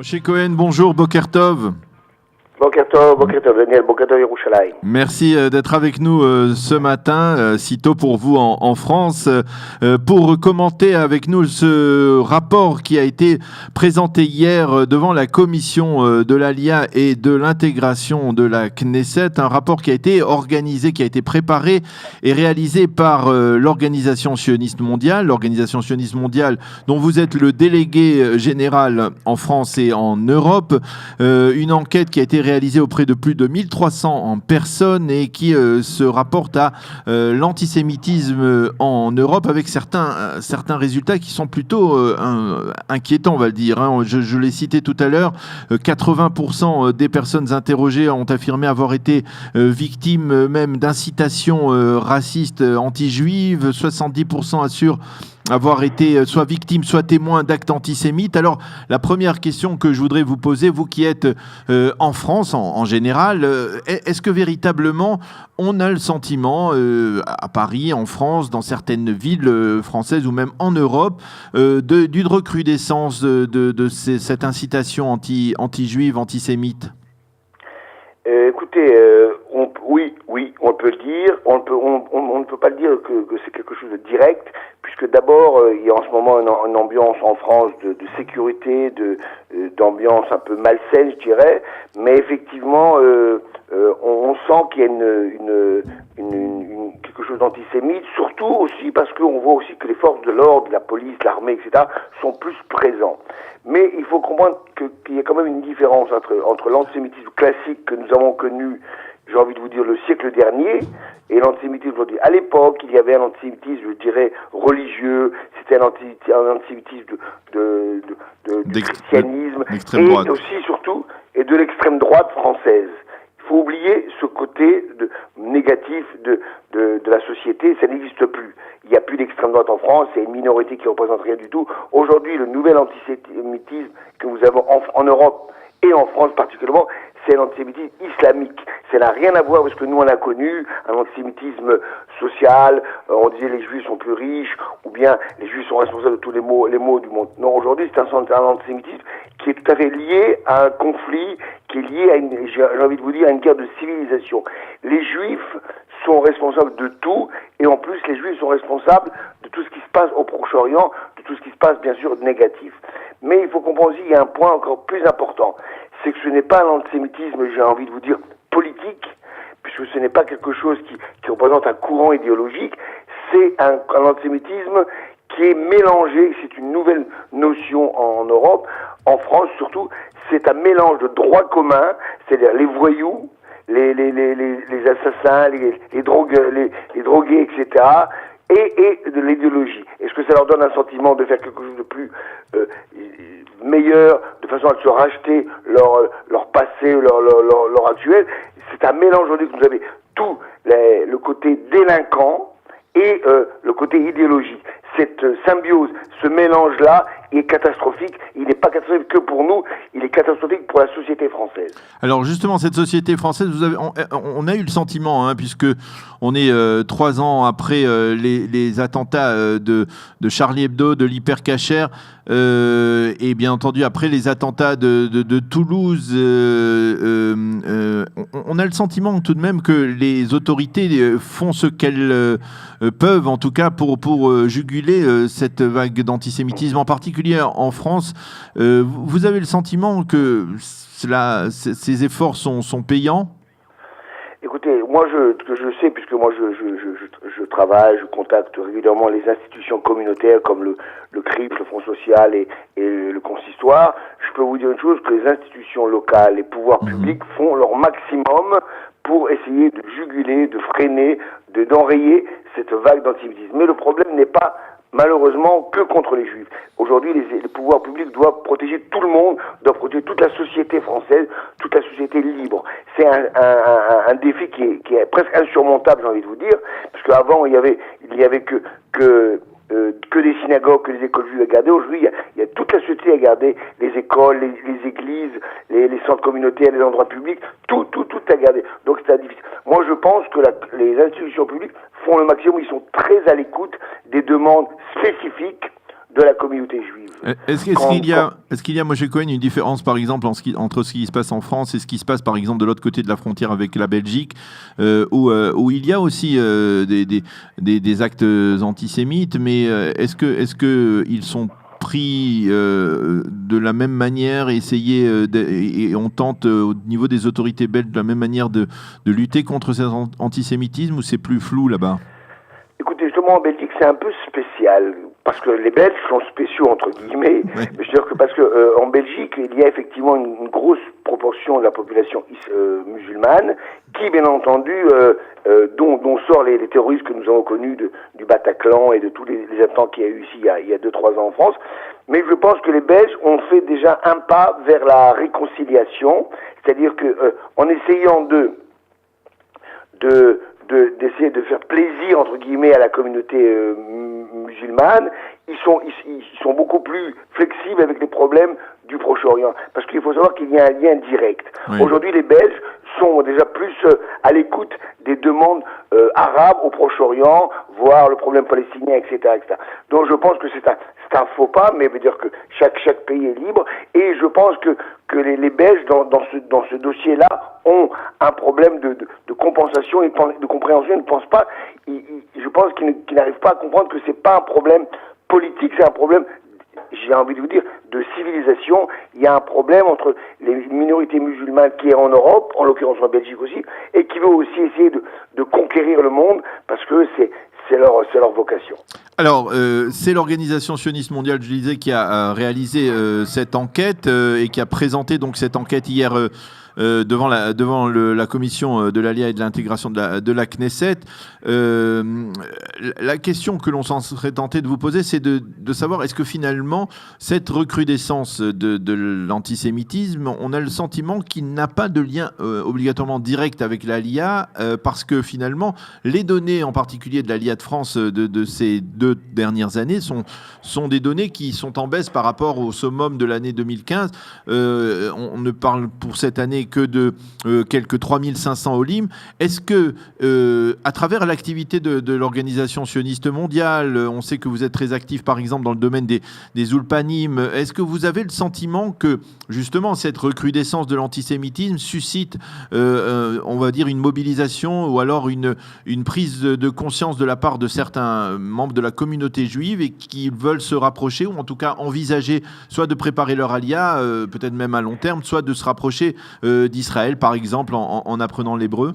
Moshe Cohen, bonjour, Boker Tov. Boker Tov, Daniel, Boker Tov Yerushalayim. Merci d'être avec nous ce matin, si tôt pour vous en France, pour commenter avec nous ce rapport qui a été présenté hier devant la commission de l'Aliyah et de l'intégration de la Knesset, un rapport qui a été organisé, qui a été préparé et réalisé par l'Organisation sioniste mondiale, dont vous êtes le délégué général en France et en Europe, une enquête qui a été réalisé auprès de plus de 1300 personnes et qui se rapporte à l'antisémitisme en Europe avec certains résultats qui sont plutôt inquiétants, on va le dire. Je l'ai cité tout à l'heure, 80% des personnes interrogées ont affirmé avoir été victimes même d'incitations racistes anti-juives, 70% assurent avoir été soit victime, soit témoin d'actes antisémites. Alors, la première question que je voudrais vous poser, vous qui êtes en France en général, est-ce que véritablement on a le sentiment, à Paris, en France, dans certaines villes françaises ou même en Europe, d'une recrudescence de cette incitation anti-juive, antisémite ? Écoutez, oui, on peut le dire. On ne peut pas le dire que c'est quelque chose de direct, puisque d'abord il y a en ce moment une ambiance en France de sécurité, d'ambiance un peu malsaine, je dirais. Mais effectivement, on sent qu'il y a quelque chose d'antisémite, surtout aussi parce qu'on voit aussi que les forces de l'ordre, la police, l'armée, etc., sont plus présents. Mais il faut comprendre qu'il y a quand même une différence entre l'antisémitisme classique que nous avons connu, j'ai envie de vous dire, le siècle dernier, et l'antisémitisme aujourd'hui. À l'époque, il y avait un antisémitisme, je dirais, religieux, c'était un antisémitisme du christianisme, et aussi, surtout, et de l'extrême droite française. Il faut oublier ce côté négatif de la société, ça n'existe plus. Il n'y a plus d'extrême droite en France, c'est une minorité qui ne représente rien du tout. Aujourd'hui, le nouvel antisémitisme que nous avons en Europe et en France particulièrement, c'est l'antisémitisme islamique. Ça n'a rien à voir avec ce que nous on a connu, un antisémitisme social, on disait les juifs sont plus riches, ou bien les juifs sont responsables de tous les maux du monde. Non, aujourd'hui c'est un antisémitisme qui est tout à fait lié à un conflit, qui est lié à j'ai envie de vous dire, à une guerre de civilisation. Les juifs sont responsables de tout, et en plus les juifs sont responsables de tout ce qui se passe au Proche-Orient, de tout ce qui se passe bien sûr négatif. Mais il faut comprendre aussi, il y a un point encore plus important, c'est que ce n'est pas un antisémitisme, j'ai envie de vous dire, politique, puisque ce n'est pas quelque chose qui représente un courant idéologique, c'est un antisémitisme qui est mélangé, c'est une nouvelle notion en Europe, en France surtout, c'est un mélange de droit commun, c'est-à-dire les voyous, les assassins, les drogués, etc., et de l'idéologie. Est-ce que ça leur donne un sentiment de faire quelque chose de plus meilleur, de façon à se racheter leur passé, leur actuel? C'est un mélange aujourd'hui que vous avez tout le côté délinquant et le côté idéologie. Cette symbiose, ce mélange-là est catastrophique. Il n'est pas catastrophique que pour nous, il est catastrophique pour la société française. Alors justement, cette société française, on a eu le sentiment, puisque on est 3 ans après les attentats de Charlie Hebdo, de l'Hypercacher, et bien entendu après les attentats de Toulouse, on a le sentiment tout de même que les autorités font ce qu'elles peuvent, en tout cas pour juguler cette vague d'antisémitisme, en particulier en France. Vous avez le sentiment que ces efforts sont payants ? Écoutez, moi je sais, puisque moi je travaille, je contacte régulièrement les institutions communautaires comme le CRIF, le Fonds social et le Consistoire. Je peux vous dire une chose, que les institutions locales, les pouvoirs publics font leur maximum pour essayer de juguler, de freiner, d'enrayer cette vague d'antisémitisme. Mais le problème n'est pas malheureusement que contre les juifs. Aujourd'hui, les pouvoirs publics doivent protéger tout le monde, doivent protéger toute la société française, toute la société libre. C'est un défi qui est presque insurmontable, j'ai envie de vous dire, parce qu'avant il y avait que des synagogues, que des écoles juives à garder. Aujourd'hui, il y a toute la société à garder, les écoles, les églises, les centres communautaires, les endroits publics, tout à garder. Donc c'est difficile. Moi, je pense que les institutions publiques font le maximum, ils sont très à l'écoute des demandes spécifiques de la communauté juive. Est-ce qu'il y a, Moshe Cohen, une différence, par exemple, entre ce qui se passe en France et ce qui se passe, par exemple, de l'autre côté de la frontière avec la Belgique, où il y a aussi des actes antisémites, mais est-ce que ils sont pris de la même manière, et on tente au niveau des autorités belges de la même manière de lutter contre cet antisémitisme, ou c'est plus flou là-bas? Écoutez, justement, en Belgique, c'est un peu spécial, parce que les Belges sont spéciaux, entre guillemets. Oui. Je veux dire que parce que en Belgique, il y a effectivement une grosse proportion de la population musulmane, qui, bien entendu, dont sort les terroristes que nous avons connus du Bataclan et de tous les attentats qu'il y a eu ici il y a 2-3 ans en France. Mais je pense que les Belges ont fait déjà un pas vers la réconciliation, c'est-à-dire que en essayant d'essayer de faire plaisir, entre guillemets, à la communauté musulmane, ils sont beaucoup plus flexibles avec les problèmes du Proche-Orient. Parce qu'il faut savoir qu'il y a un lien direct. Oui. Aujourd'hui, les Belges sont déjà plus à l'écoute des demandes arabes au Proche-Orient, voire le problème palestinien, etc., etc. Donc je pense que c'est un faux pas, mais veut dire que chaque pays est libre, et je pense que les Belges dans ce dossier-là ont un problème de compensation et de compréhension. Ils ne pensent pas, je pense qu'ils n'arrivent pas à comprendre que c'est pas un problème politique, c'est un problème, j'ai envie de vous dire, de civilisation. Il y a un problème entre les minorités musulmanes qui est en Europe, en l'occurrence en Belgique aussi, et qui veut aussi essayer de conquérir le monde, parce que c'est leur vocation. Alors, c'est l'Organisation sioniste mondiale, je disais, qui a réalisé cette enquête et qui a présenté donc cette enquête hier devant la commission de l'Alia et de l'intégration de la Knesset. La question que l'on serait tenté de vous poser, c'est de savoir, est-ce que finalement, cette recrudescence de l'antisémitisme, on a le sentiment qu'il n'a pas de lien obligatoirement direct avec l'Alia, parce que finalement, les données en particulier de l'Alia de France de ces 2 dernières années sont des données qui sont en baisse par rapport au summum de l'année 2015. On ne parle pour cette année que de quelques 3500 olim. Est-ce que, à travers l'activité de l'Organisation sioniste mondiale, on sait que vous êtes très actif par exemple dans le domaine des ulpanim, est-ce que vous avez le sentiment que justement cette recrudescence de l'antisémitisme suscite, on va dire, une mobilisation ou alors une prise de conscience de la part de certains membres de la communauté juive, et qui veulent se rapprocher, ou en tout cas envisager soit de préparer leur alia, peut-être même à long terme, soit de se rapprocher d'Israël, par exemple, en apprenant l'hébreu?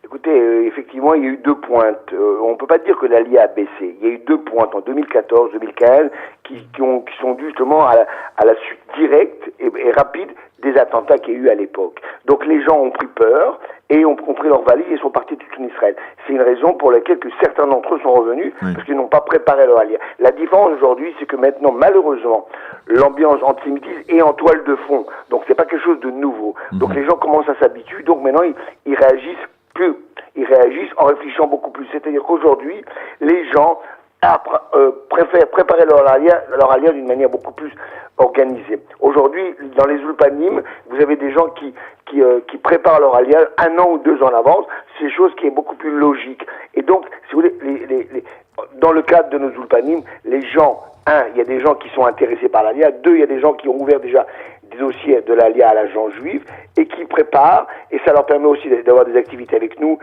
Écoutez, effectivement, il y a eu 2 pointes. On ne peut pas dire que l'ALIA a baissé. Il y a eu 2 pointes en 2014-2015 qui sont dues justement à la suite directe et rapide des attentats qu'il y a eu à l'époque. Donc les gens ont pris peur et ont pris leurs valises et sont partis tout en Israël. C'est une raison pour laquelle que certains d'entre eux sont revenus, oui, parce qu'ils n'ont pas préparé leur alia. La différence aujourd'hui, c'est que maintenant, malheureusement, l'ambiance antisémitiste est en toile de fond. Donc c'est pas quelque chose de nouveau. Donc les gens commencent à s'habituer. Donc maintenant, ils réagissent plus. Ils réagissent en réfléchissant beaucoup plus. C'est-à-dire qu'aujourd'hui, les gens préfèrent préparer leur alia d'une manière beaucoup plus organisée. Aujourd'hui, dans les ulpanim, vous avez des gens qui préparent leur alia 1 an ou 2 ans en avance. C'est une chose qui est beaucoup plus logique. Et donc, si vous voulez, dans le cadre de nos ulpanim, les gens, il y a des gens qui sont intéressés par l'alia. 2, il y a des gens qui ont ouvert déjà des dossiers de l'ALIA à l'agent juif et qui préparent, et ça leur permet aussi d'avoir des activités avec nous.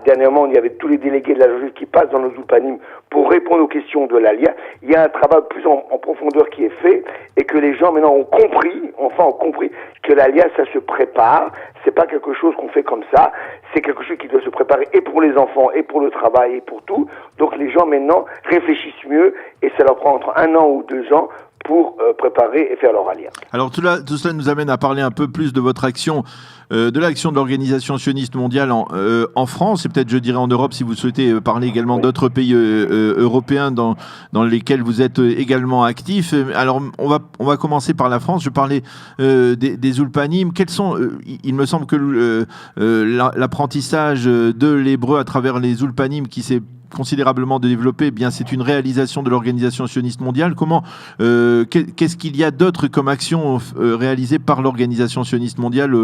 Dernièrement, il y avait tous les délégués de l'agent juif qui passent dans nos ulpanim pour répondre aux questions de l'ALIA. Il y a un travail plus en profondeur qui est fait, et que les gens maintenant ont compris que l'ALIA, ça se prépare. C'est pas quelque chose qu'on fait comme ça. C'est quelque chose qui doit se préparer et pour les enfants, et pour le travail, et pour tout. Donc les gens maintenant réfléchissent mieux, et ça leur prend entre 1 an ou 2 ans pour préparer et faire leur alia. Alors tout cela nous amène à parler un peu plus de votre action, de l'action de l'Organisation sioniste mondiale en France, et peut-être, je dirais, en Europe, si vous souhaitez parler également d'autres pays européens dans lesquels vous êtes également actifs. Alors on va commencer par la France. Je parlais des ulpanim. Quels sont, il me semble que l'apprentissage de l'hébreu à travers les ulpanim qui s'est considérablement développé, eh bien c'est une réalisation de l'Organisation sioniste mondiale. Qu'est-ce qu'il y a d'autre comme action réalisée par l'Organisation sioniste mondiale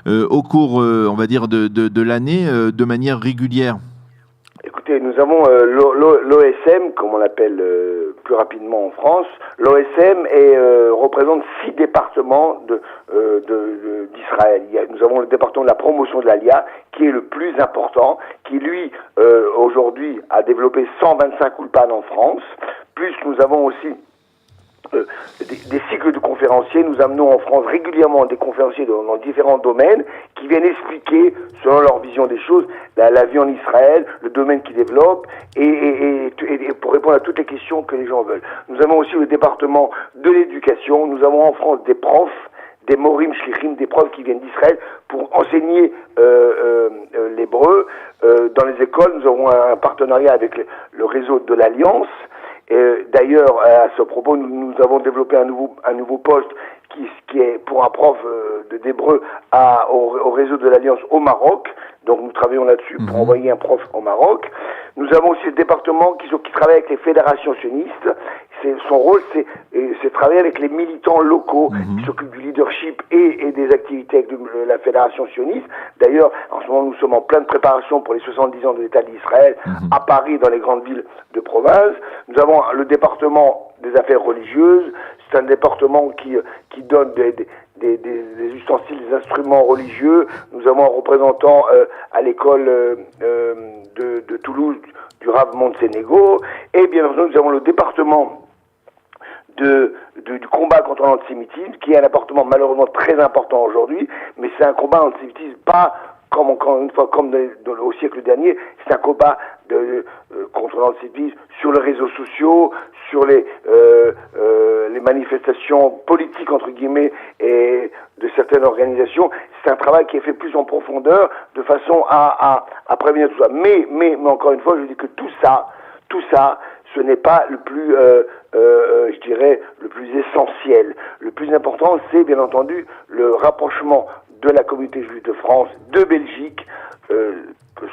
au cours, on va dire, de l'année, de manière régulière? Écoutez, écoutez, nous avons l'OSM, comme on l'appelle plus rapidement en France. L'OSM représente 6 départements d'Israël. Nous avons le département de la promotion de l'Alia, qui est le plus important, qui lui, aujourd'hui, a développé 125 ulpan en France. Plus nous avons aussi des cycles de conférenciers. Nous amenons en France régulièrement des conférenciers dans différents domaines qui viennent expliquer, selon leur vision des choses, la vie en Israël, le domaine qu'ils développent et pour répondre à toutes les questions que les gens veulent. Nous avons aussi le département de l'éducation. Nous avons en France des profs, des morim shlichim, des profs qui viennent d'Israël pour enseigner l'hébreu. Dans les écoles, nous avons un partenariat avec le réseau de l'Alliance. D'ailleurs, à ce propos, nous avons développé un nouveau poste qui est pour un prof d'hébreu au réseau de l'Alliance au Maroc. Donc nous travaillons là-dessus pour envoyer un prof au Maroc. Nous avons aussi le département qui travaille avec les fédérations sionistes. Son rôle, c'est travailler avec les militants locaux qui s'occupent du leadership et des activités avec la fédération sioniste. D'ailleurs, en ce moment, nous sommes en pleine préparation pour les 70 ans de l'État d'Israël à Paris, dans les grandes villes de province. Nous avons le département des affaires religieuses. C'est un département qui donne des ustensiles, des instruments religieux. Nous avons un représentant à l'école de Toulouse, du Rav Monsenego. Et bien entendu, nous avons le département du combat contre l'antisémitisme, qui est un appartement malheureusement très important aujourd'hui, mais c'est un combat antisémitisme pas comme encore une fois comme au siècle dernier, c'est un combat contre l'antisémitisme sur les réseaux sociaux, sur les manifestations politiques entre guillemets et de certaines organisations. C'est un travail qui est fait plus en profondeur de façon à prévenir tout ça. Mais encore une fois, je dis que tout ça, ce n'est pas le plus, je dirais, le plus essentiel. Le plus important, c'est bien entendu le rapprochement de la communauté juive de France, de Belgique,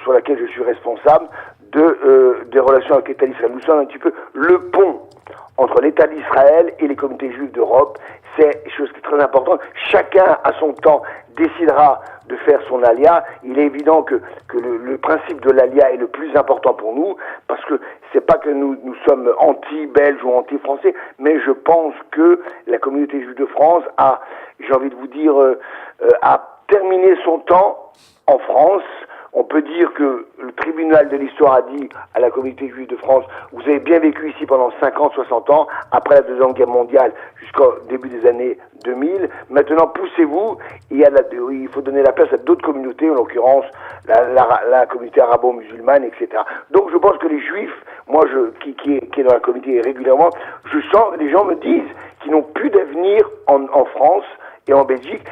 sur laquelle je suis responsable, des relations avec l'État d'Israël. Nous sommes un petit peu le pont entre l'État d'Israël et les communautés juives d'Europe. C'est une chose qui est très importante. Chacun, à son temps, décidera de faire son alia. Il est évident que le principe de l'alia est le plus important pour nous, parce que c'est pas que nous sommes anti-belges ou anti-français, mais je pense que la communauté juive de France a, j'ai envie de vous dire, a terminé son temps en France. On peut dire que le tribunal de l'histoire a dit à la communauté juive de France: vous avez bien vécu ici pendant 50, 60 ans, après la Deuxième Guerre mondiale jusqu'au début des années 2000. Maintenant, poussez-vous. Il faut donner la place à d'autres communautés, en l'occurrence la communauté arabo-musulmane, etc. Donc je pense que les juifs, moi qui est dans la communauté régulièrement, je sens, les gens me disent qu'ils n'ont plus d'avenir en France et en Belgique.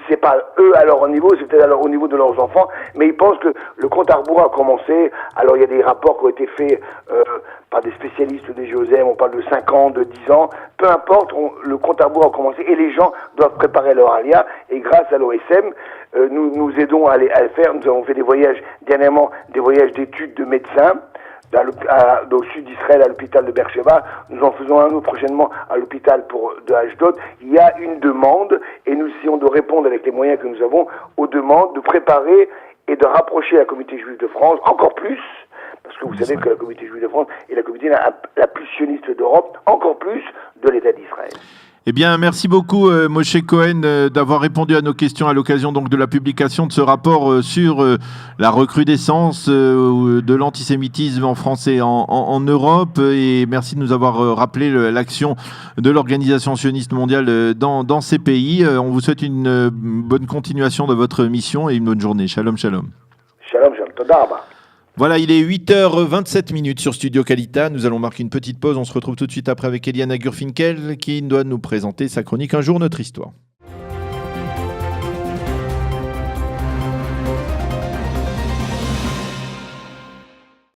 C'est pas eux à leur niveau, c'est peut-être au niveau de leurs enfants, mais ils pensent que le compte à rebours a commencé. Alors il y a des rapports qui ont été faits par des spécialistes des GOSM, on parle de 5 ans, de 10 ans, peu importe, le compte à rebours a commencé et les gens doivent préparer leur alia, et grâce à l'OSM, nous aidons à le faire. Nous avons fait des voyages, dernièrement, des voyages d'études de médecins, au sud d'Israël, à l'hôpital de Beersheba. Nous en faisons un autre prochainement à l'hôpital de Ashdod. Il y a une demande et nous essayons de répondre avec les moyens que nous avons aux demandes, de préparer et de rapprocher la communauté juive de France encore plus, parce que vous savez que la communauté juive de France est la communauté la plus sioniste d'Europe, encore plus de l'État d'Israël. Eh bien, merci beaucoup, Moshe Cohen, d'avoir répondu à nos questions à l'occasion donc de la publication de ce rapport sur la recrudescence de l'antisémitisme en France et en Europe. Et merci de nous avoir rappelé l'action de l'Organisation sioniste mondiale dans ces pays. On vous souhaite une bonne continuation de votre mission et une bonne journée. Shalom, shalom. Shalom, shalom. Toda rabba. Voilà, il est 8h27 sur Studio Kalita. Nous allons marquer une petite pause. On se retrouve tout de suite après avec Eliana Gurfinkel qui doit nous présenter sa chronique Un jour notre histoire.